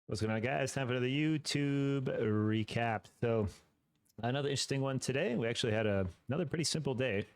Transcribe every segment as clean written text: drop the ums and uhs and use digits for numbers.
What's going on, guys? Time for another YouTube recap. So another interesting one today. We actually had another pretty simple day. If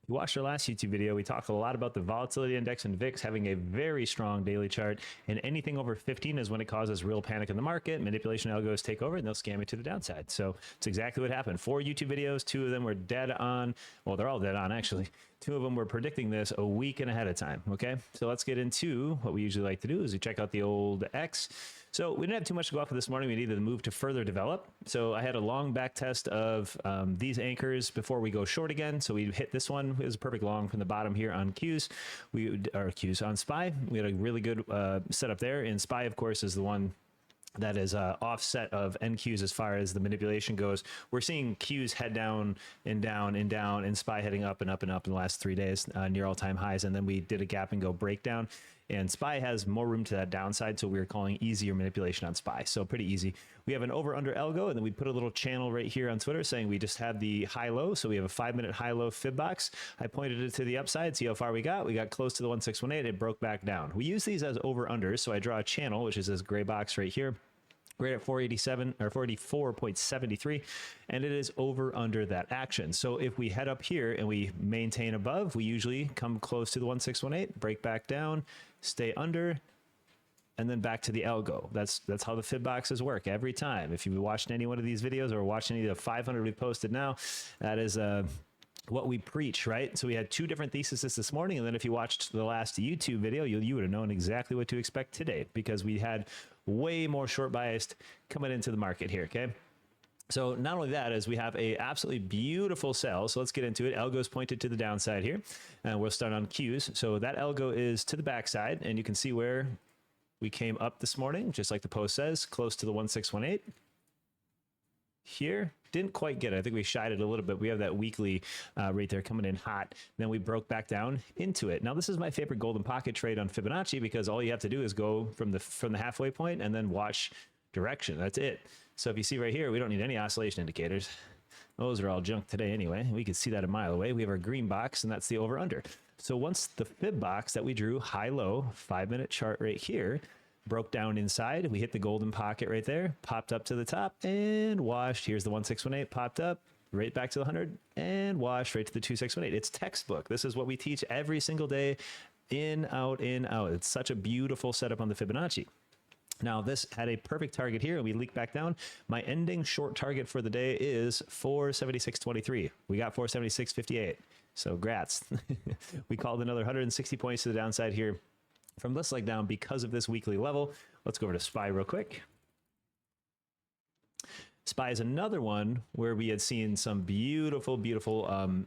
you watched our last YouTube video, we talked a lot about the volatility index and VIX having a very strong daily chart, and anything over 15 is when it causes real panic in the market. Manipulation algos take over and they'll scam you to the downside. So it's exactly what happened. 4 YouTube videos, 2 of them were dead on. Well, they're all dead on actually. 2 of them were predicting this a week and ahead of time. Okay, so let's get into what we usually like to do is we check out the old X. So we didn't have too much to go off of this morning. We needed to move to further develop. So I had a long back test of these anchors before we go short again. So we hit this one. It was a perfect long from the bottom here on Qs. Qs on SPY. We had a really good setup there. And SPY, of course, is the one that is offset of NQs as far as the manipulation goes. We're seeing Qs head down and down and down, and SPY heading up and up and up in the last 3 days near all-time highs. And then we did a gap and go breakdown. And SPY has more room to that downside, so we're calling easier manipulation on SPY. So pretty easy. We have an over-under algo, and then we put a little channel right here on Twitter saying we just had the high-low. So we have a 5-minute high-low fib box. I pointed it to the upside, see how far we got. We got close to the 1618. It broke back down. We use these as over-unders, so I draw a channel, which is this gray box right here. Right at 487 or 44.73, and it is over under that action. So if we head up here and we maintain above, we usually come close to the 1618, break back down, stay under, and then back to the algo. That's how the fib boxes work every time. If you've watched any one of these videos or watched any of the 500 we posted now, that is what we preach, right? So we had 2 different theses this morning, and then if you watched the last YouTube video, you would have known exactly what to expect today, because we had way more short biased coming into the market here. Okay, so not only that, is we have a absolutely beautiful sell. So let's get into it. Algo's pointed to the downside here, and we'll start on Qs. So that algo is to the backside, and you can see where we came up this morning, just like the post says, close to the 1618. Here didn't quite get it. I think we shied it a little bit. We have that weekly right there coming in hot. Then we broke back down into it. Now this is my favorite golden pocket trade on Fibonacci, because all you have to do is go from the halfway point and then watch direction. That's it. So if you see right here, we don't need any oscillation indicators. Those are all junk today anyway. We can see that a mile away. We have our green box, and that's the over under. So once the fib box that we drew high low 5-minute chart right here broke down inside, we hit the golden pocket right there, popped up to the top and washed. Here's the 1618, popped up right back to the 100 and washed right to the 2618. It's textbook. This is what we teach every single day, in, out, in, out. It's such a beautiful setup on the Fibonacci. Now this had a perfect target here, and we leaked back down. My ending short target for the day is 476.23. We got 476.58. So grats. We called another 160 points to the downside here from this leg down because of this weekly level. Let's go over to SPY real quick. SPY is another one where we had seen some beautiful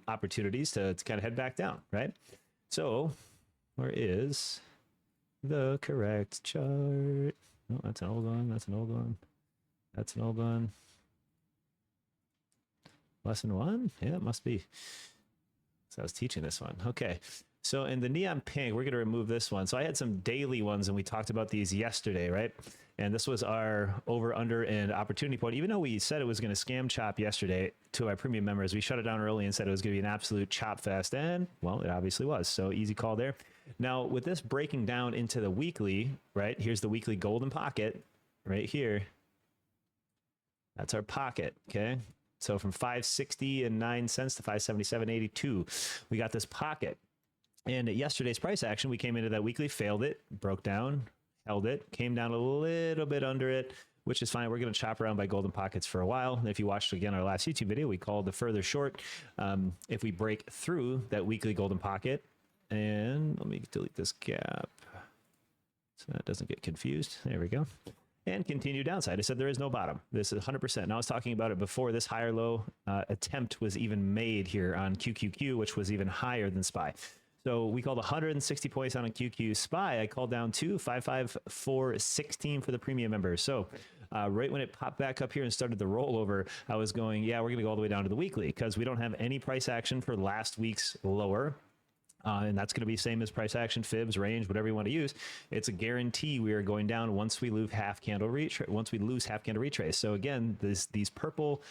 opportunities to kind of head back down, right? So where is the correct chart? Oh, that's an old one. That's an old one. That's an old one. Lesson 1? Yeah, it must be. So I was teaching this one. Okay. So in the neon pink, we're going to remove this one. So I had some daily ones, and we talked about these yesterday, right? And this was our over, under, and opportunity point. Even though we said it was going to scam chop yesterday to our premium members, we shut it down early and said it was going to be an absolute chop fest. And, well, it obviously was. So easy call there. Now, with this breaking down into the weekly, right? Here's the weekly golden pocket right here. That's our pocket, okay? So from 560.09 cents to 577.82, we got this pocket. And at yesterday's price action, we came into that weekly, failed it, broke down, held it, came down a little bit under it, which is fine. We're going to chop around by golden pockets for a while. And if you watched, again, our last YouTube video, we called the further short. If we break through that weekly golden pocket, and let me delete this gap so that doesn't get confused. There we go. And continue downside. I said there is no bottom. This is 100%. Now I was talking about it before this higher low attempt was even made here on QQQ, which was even higher than SPY. So we called 160 points on a QQ. SPY, I called down to 554.16 for the premium members. So right when it popped back up here and started the rollover, I was going, yeah, we're going to go all the way down to the weekly, because we don't have any price action for last week's lower. And that's going to be same as price action, fibs, range, whatever you want to use. It's a guarantee we are going down once we lose half candle retrace. So again, these purple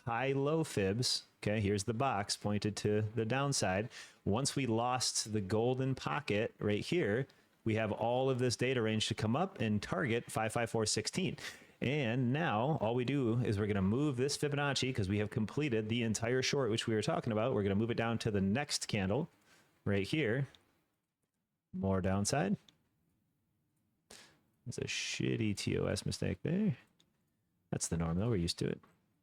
high-low fibs, okay, here's the box pointed to the downside. Once we lost the golden pocket right here, we have all of this data range to come up and target 55416. And now all we do is we're going to move this Fibonacci because we have completed the entire short, which we were talking about. We're going to move it down to the next candle right here. More downside. It's a shitty TOS mistake there. That's the norm though. We're used to it.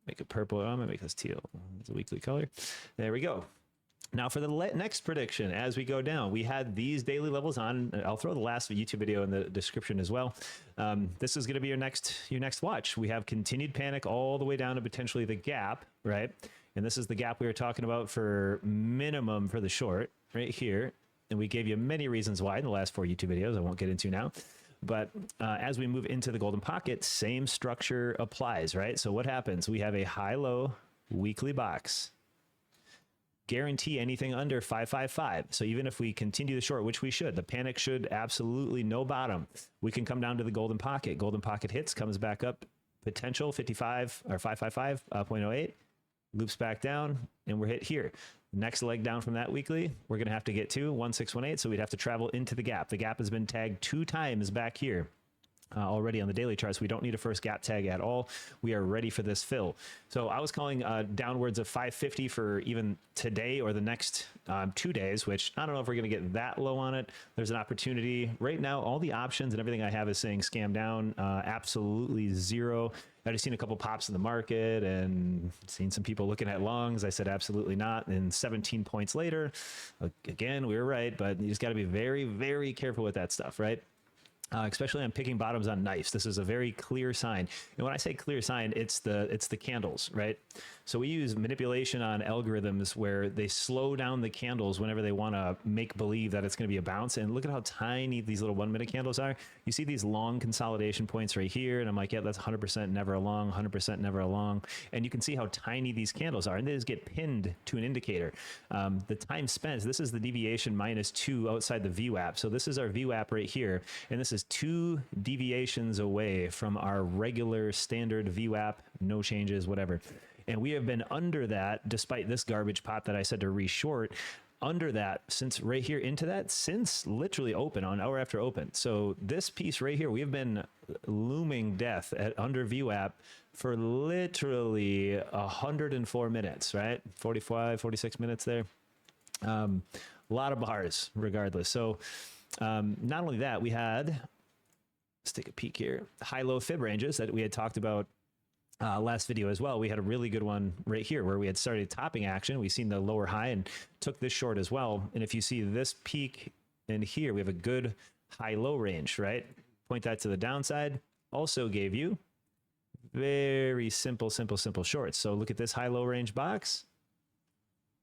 Make it purple. I'm going to make this teal. It's a weekly color. There we go. Now for the next prediction, as we go down, we had these daily levels on. I'll throw the last YouTube video in the description as well. This is going to be your next watch. We have continued panic all the way down to potentially the gap, right? And this is the gap we were talking about for minimum for the short right here. And we gave you many reasons why in the last 4 YouTube videos I won't get into now. But as we move into the golden pocket, same structure applies, right? So what happens? We have a high-low weekly box. Guarantee anything under 555. So even if we continue the short, which we should, the panic should absolutely no bottom. We can come down to the golden pocket. Golden pocket hits, comes back up, potential 55 or 555.08, loops back down, and we're hit here. Next leg down from that weekly, we're going to have to get to 1618. So we'd have to travel into the gap. The gap has been tagged 2 times back here. Already on the daily charts. We don't need a first gap tag at all. We are ready for this fill. So I was calling downwards of 550 for even today or the next 2 days, which I don't know if we're going to get that low on it. There's an opportunity right now. All the options and everything I have is saying scam down, absolutely zero. I've just seen a couple pops in the market and seen some people looking at longs. I said absolutely not. And 17 points later, again, we were right, but you just got to be very, very careful with that stuff, right? Especially on picking bottoms on knives. This is a very clear sign. And when I say clear sign, it's the candles, right? So we use manipulation on algorithms where they slow down the candles whenever they want to make believe that it's going to be a bounce. And look at how tiny these little 1 minute candles are. You see these long consolidation points right here. And I'm like, yeah, that's 100% never a long, 100% never a long. And you can see how tiny these candles are. And they just get pinned to an indicator. The time spent, this is the deviation -2 outside the VWAP. So this is our VWAP right here. And this is 2 deviations away from our regular standard VWAP, no changes, whatever. And we have been under that, despite this garbage pop that I said to reshort, under that since right here into that, since literally open on hour after open. So this piece right here, we have been looming death at under VWAP for literally 104 minutes, right? 45, 46 minutes there. A lot of bars regardless. So not only that, we had, let's take a peek here, high-low fib ranges that we had talked about last video as well. We had a really good one right here where we had started topping action. We've seen the lower high and took this short as well. And if you see this peak in here, we have a good high-low range, right? Point that to the downside. Also gave you very simple shorts. So look at this high-low range box.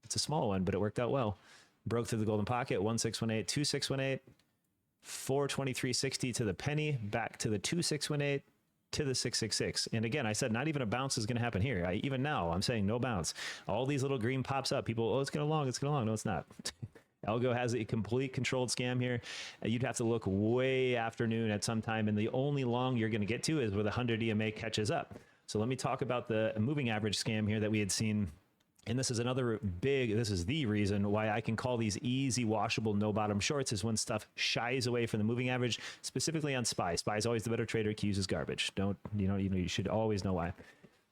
It's a small one, but it worked out well. Broke through the golden pocket, 1618, 2618, 423.60 to the penny, back to the 2618, to the 666. And again, I said not even a bounce is going to happen here. Even now, I'm saying no bounce. All these little green pops up. People, oh, it's going to long, it's going to long. No, it's not. Algo has a complete controlled scam here. You'd have to look way afternoon at some time, and the only long you're going to get to is where the 100 EMA catches up. So let me talk about the moving average scam here that we had seen. And this is another this is the reason why I can call these easy washable no bottom shorts, is when stuff shies away from the moving average, specifically on SPY. SPY is always the better trader. Q uses garbage. You should always know why.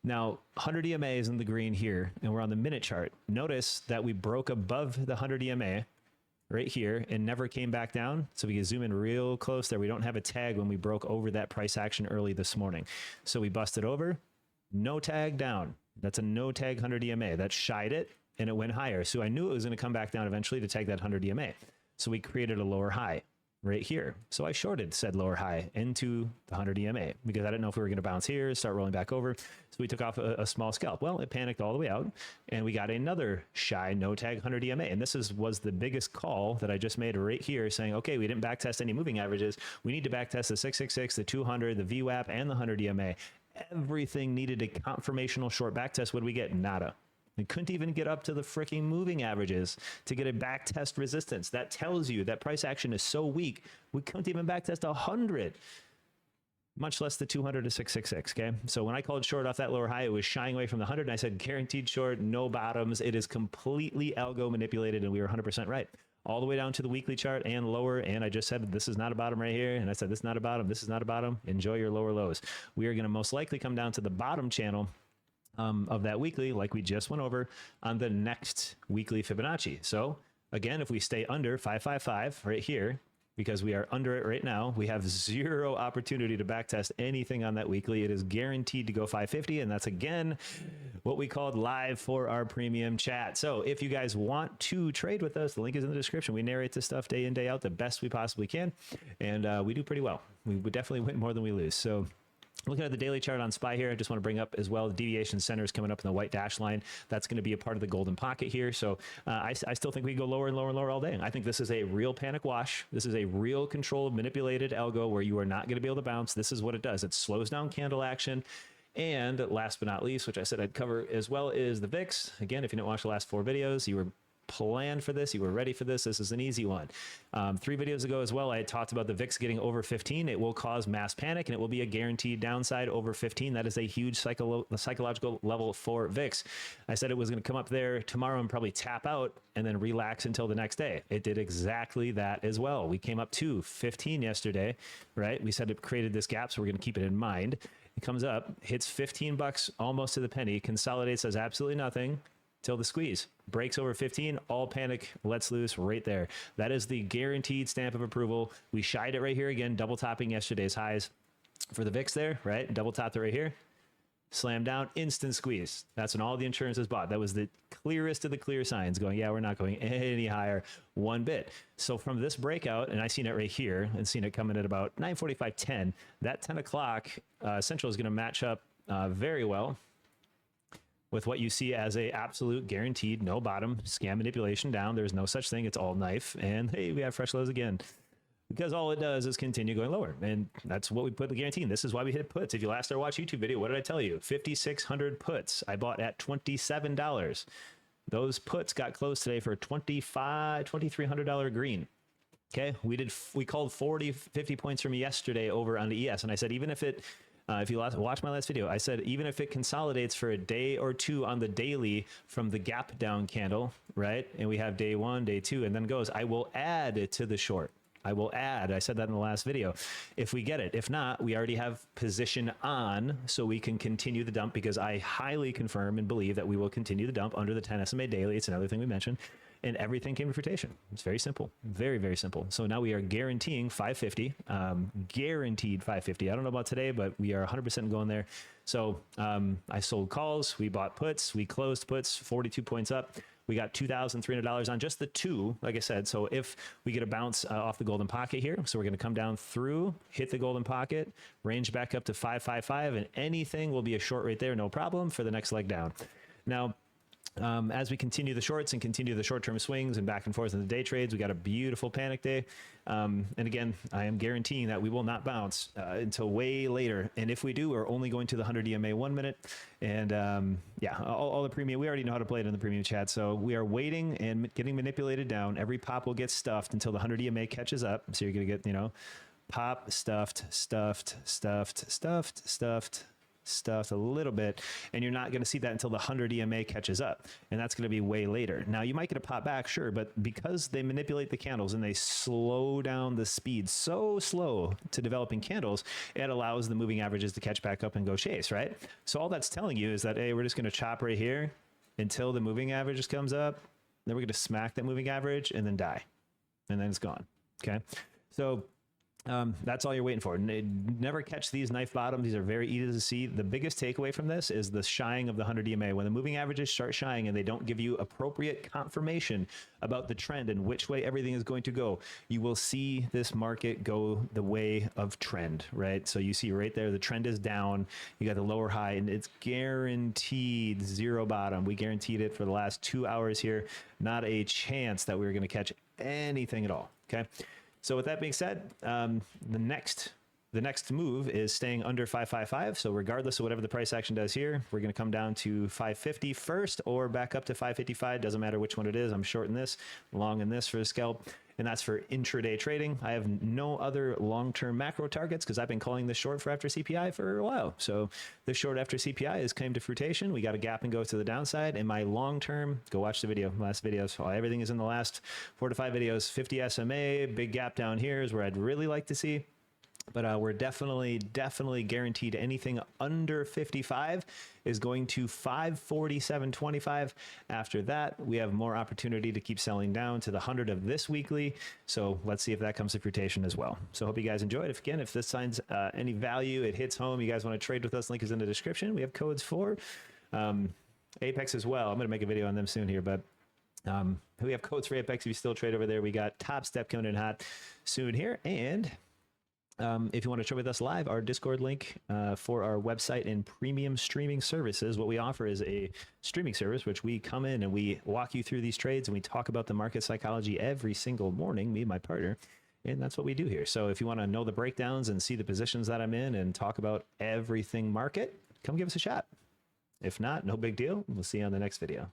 Now, 100 EMA is in the green here, and we're on the minute chart. Notice that we broke above the 100 EMA right here and never came back down. So we can zoom in real close there. We don't have a tag when we broke over that price action early this morning. So we busted over, no tag down. That's a no tag 100 EMA. That shied it and it went higher. So I knew it was going to come back down eventually to tag that 100 EMA. So we created a lower high right here. So I shorted said lower high into the 100 EMA because I didn't know if we were going to bounce here, start rolling back over. So we took off a small scalp. Well, it panicked all the way out and we got another shy no tag 100 EMA. And this was the biggest call that I just made right here, saying, okay, we didn't backtest any moving averages. We need to backtest the 666, the 200, the VWAP, and the 100 EMA. Everything needed a confirmational short backtest. What did we get? Nada. We couldn't even get up to the freaking moving averages to get a backtest resistance. That tells you that price action is so weak, we couldn't even backtest 100, much less the 200 to 666, okay? So when I called short off that lower high, it was shying away from the 100, and I said guaranteed short, no bottoms. It is completely algo manipulated, and we were 100% right. all the way down to the weekly chart and lower. And I just said, this is not a bottom right here. And I said, this is not a bottom. This is not a bottom. Enjoy your lower lows. We are going to most likely come down to the bottom channel of that weekly, like we just went over on the next weekly Fibonacci. So again, if we stay under 555 right here, because we are under it right now, we have zero opportunity to backtest anything on that weekly. It is guaranteed to go 550, and that's again what we called live for our premium chat. So if you guys want to trade with us, the link is in the description. We narrate this stuff day in, day out the best we possibly can, and we do pretty well. We would definitely win more than we lose. So looking at the daily chart on SPY here, I just want to bring up as well the deviation center is coming up in the white dash line. That's going to be a part of the golden pocket here. So I still think we go lower and lower and lower all day. I think this is a real panic wash. This is a real controlled, manipulated algo where you are not going to be able to bounce. This is what it does. It slows down candle action. And last but not least, which I said I'd cover as well, is the VIX. Again, if you didn't watch the last 4 videos, you were planned for this, you were ready for this. This is an easy one. 3 videos ago as well, I had talked about the VIX getting over 15. It will cause mass panic, and it will be a guaranteed downside over 15. That is a huge psychological level for VIX. I said it was going to come up there tomorrow and probably tap out and then relax until the next day. It did exactly that as well. We came up to 15 yesterday, right? We said it created this gap, so we're going to keep it in mind. It comes up, hits 15 bucks almost to the penny, consolidates as absolutely nothing till the squeeze. Breaks over 15, all panic lets loose right there. That is the guaranteed stamp of approval. We shied it right here again, double topping yesterday's highs for the VIX there, right? Double topped it right here. Slam down, instant squeeze. That's when all the insurance is bought. That was the clearest of the clear signs going, yeah, we're not going any higher one bit. So from this breakout, and I seen it right here and seen it coming at about 9:45, that 10 o'clock Central is going to match up very well with what you see as a absolute guaranteed no bottom scam manipulation down. There's no such thing. It's all knife. And hey, we have fresh lows again, because all it does is continue going lower. And that's what we put the guarantee in. This is why we hit puts. If you last our watch YouTube video, what did I tell you? 5,600 puts. I bought at $27. Those puts got closed today for $2,300 green. Okay. We called 40, 50 points from yesterday over on the ES. And I said, even if it, if you watch my last video, I said, even if it consolidates for a day or two on the daily from the gap down candle, right? And we have day 1, day 2, and then goes, I will add it to the short. I will add. I said that in the last video. If we get it, if not, we already have position on, so we can continue the dump, because I highly confirm and believe that we will continue the dump under the 10 SMA daily. It's another thing we mentioned. And everything came to fruition. It's very simple. Very, very simple. So now we are guaranteeing 550, guaranteed 550. I don't know about today, but we are 100% going there. So I sold calls, we bought puts, we closed puts, 42 points up. We got $2,300 on just the 2, like I said. So if we get a bounce off the golden pocket here, so we're going to come down through, hit the golden pocket, range back up to 555, and anything will be a short right there, no problem, for the next leg down. Now, as we continue the shorts and continue the short-term swings and back and forth in the day trades, we got a beautiful panic day. And again, I am guaranteeing that we will not bounce until way later. And if we do, we're only going to the 100 EMA 1 minute. And yeah, all the premium, we already know how to play it in the premium chat. So we are waiting and getting manipulated down. Every pop will get stuffed until the 100 EMA catches up. So you're going to get, you know, pop, stuffed, stuffed, stuffed, stuffed, stuffed, stuff a little bit, and you're not going to see that until the 100 EMA catches up, and that's going to be way later. Now you might get a pop back, sure, but because they manipulate the candles and they slow down the speed so slow to developing candles, it allows the moving averages to catch back up and go chase, right? So all that's telling you is that, hey, we're just going to chop right here until the moving average just comes up, then we're going to smack that moving average and then die, and then it's gone. Okay, so that's all you're waiting for. Never catch these knife bottoms. These are very easy to see. The biggest takeaway from this is the shying of the 100 EMA. When the moving averages start shying and they don't give you appropriate confirmation about the trend and which way everything is going to go, you will see this market go the way of trend, right? So you see right there, the trend is down. You got the lower high, and it's guaranteed zero bottom. We guaranteed it for the last 2 hours here. Not a chance that we were going to catch anything at all, okay? So with that being said, the next the next move is staying under 555. So regardless of whatever the price action does here, we're going to come down to 550 first or back up to 555. Doesn't matter which one it is. I'm shorting this, long in this for the scalp. And that's for intraday trading. I have no other long-term macro targets because I've been calling this short for after CPI for a while. So this short after CPI has came to fruition. We got a gap and go to the downside. And my long-term, go watch the video, last videos. So everything is in the last 4 to 5 videos. 50 SMA, big gap down here is where I'd really like to see. But we're definitely guaranteed anything under 55 is going to 547.25. After that, we have more opportunity to keep selling down to the 100 of this weekly. So let's see if that comes to fruition as well. So hope you guys enjoyed. If this finds any value, it hits home, you guys want to trade with us, link is in the description. We have codes for Apex as well. I'm going to make a video on them soon here, but we have codes for Apex if you still trade over there. We got Top Step coming in hot soon here. And if you want to trade with us live, our Discord link for our website and premium streaming services, what we offer is a streaming service, which we come in and we walk you through these trades and we talk about the market psychology every single morning, me and my partner. And that's what we do here. So if you want to know the breakdowns and see the positions that I'm in and talk about everything market, come give us a shot. If not, no big deal. We'll see you on the next video.